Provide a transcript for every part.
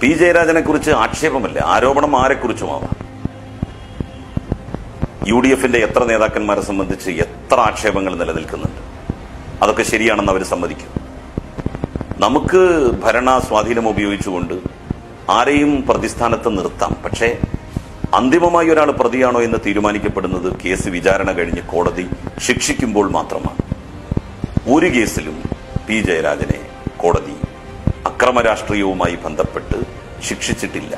P ജയരാജനെ കുറിച്ച് ആക്ഷേപമല്ല, ആരോപണം ആരെക്കുറിച്ചുമാവാം. UDFന്റെ എത്ര നേതാക്കന്മാരെ സംബന്ധിച്ച് എത്ര ആക്ഷേപങ്ങൾ നിലനിൽക്കുന്നുണ്ട്. അതൊക്കെ ശരിയാണെന്ന് അവർ സമ്മതിക്കും. നമുക്ക് ഭരണ സ്വാധീനം ഉപയോഗിച്ചുകൊണ്ട് ആരെയും പ്രതിസ്ഥാനത്ത് നിർത്താം. പക്ഷേ അന്തിമമായി ഒരാൾ പ്രതിയാണോ എന്ന് തീരുമാനിക്കപ്പെടുന്നത് കേസ് വിചാരണ കഴിഞ്ഞ് കോടതി ശിക്ഷിക്കുമ്പോൾ മാത്രമാണ്. ഒരു കേസിലും പി ജയരാജനെ കോടതി അക്രമ രാഷ്ട്രീയവുമായി ബന്ധപ്പെട്ട് ശിക്ഷിച്ചിട്ടില്ല.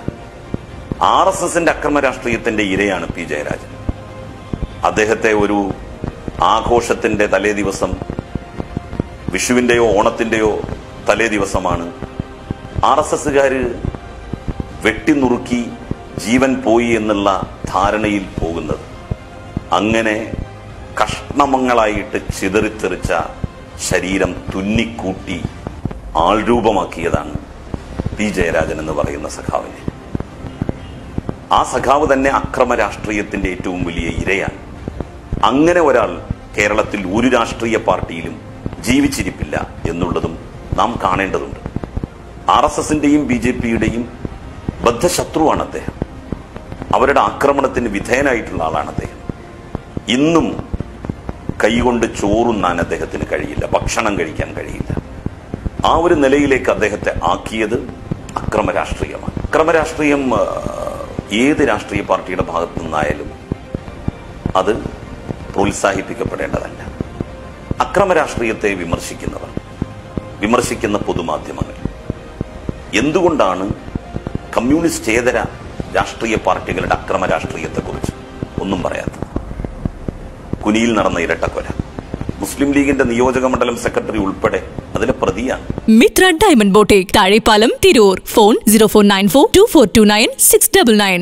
RSSന്റെ അക്രമ രാഷ്ട്രീയത്തിന്റെ ഇരയാണ് പി ജയരാജൻ. അദ്ദേഹത്തെ ഒരു ആഘോഷത്തിന്റെ തലേ ദിവസം, വിഷുവിന്റെയോ ഓണത്തിന്റെയോ തലേ ദിവസമാണ് RSSകാര് വെട്ടിനുറുക്കി ജീവൻ പോയി എന്നുള്ള ധാരണയിൽ പോകുന്നത്. അങ്ങനെ കഷ്ണമങ്ങളായിട്ട് ചിതറിത്തെറിച്ച ശരീരം തുന്നിക്കൂട്ടി ആൾരൂപമാക്കിയതാണ് പി ജയരാജൻ എന്ന് പറയുന്ന സഖാവിനെ. ആ സഖാവ് തന്നെ അക്രമ രാഷ്ട്രീയത്തിന്റെ ഏറ്റവും വലിയ ഇരയാണ്. അങ്ങനെ ഒരാൾ കേരളത്തിൽ ഒരു രാഷ്ട്രീയ പാർട്ടിയിലും ജീവിച്ചിരിപ്പില്ല എന്നുള്ളതും നാം കാണേണ്ടതുണ്ട്. RSSന്റെയും BJPയുടെയും ബദ്ധശത്രുവാണ് അദ്ദേഹം. അവരുടെ ആക്രമണത്തിന് വിധേയനായിട്ടുള്ള ആളാണ് അദ്ദേഹം. ഇന്നും കൈകൊണ്ട് ചോറുണ്ണാൻ അദ്ദേഹത്തിന് കഴിയില്ല, ഭക്ഷണം കഴിക്കാൻ കഴിയില്ല. ആ ഒരു നിലയിലേക്ക് അദ്ദേഹത്തെ ആക്കിയത് അക്രമ രാഷ്ട്രീയമാണ്. അക്രമ രാഷ്ട്രീയം ഏത് രാഷ്ട്രീയ പാർട്ടിയുടെ ഭാഗത്തു നിന്നായാലും അത് പ്രോത്സാഹിപ്പിക്കപ്പെടേണ്ടതല്ല. അക്രമ രാഷ്ട്രീയത്തെ വിമർശിക്കുന്നവർ, വിമർശിക്കുന്ന പൊതുമാധ്യമങ്ങൾ എന്തുകൊണ്ടാണ് കമ്മ്യൂണിസ്റ്റേതര രാഷ്ട്രീയ പാർട്ടികളുടെ അക്രമ രാഷ്ട്രീയത്തെക്കുറിച്ച് ഒന്നും പറയാത്തത്? കുനിയിൽ നടന്ന ഇരട്ടക്കൊല, മുസ്ലിം ലീഗിന്റെ നിയോജക മണ്ഡലം സെക്രട്ടറി ഉൾപ്പെടെ അതിലെ പ്രതിയാണ്. Mitra diamond boutique, Thazhepalam, Tirur. Phone 04942429 699.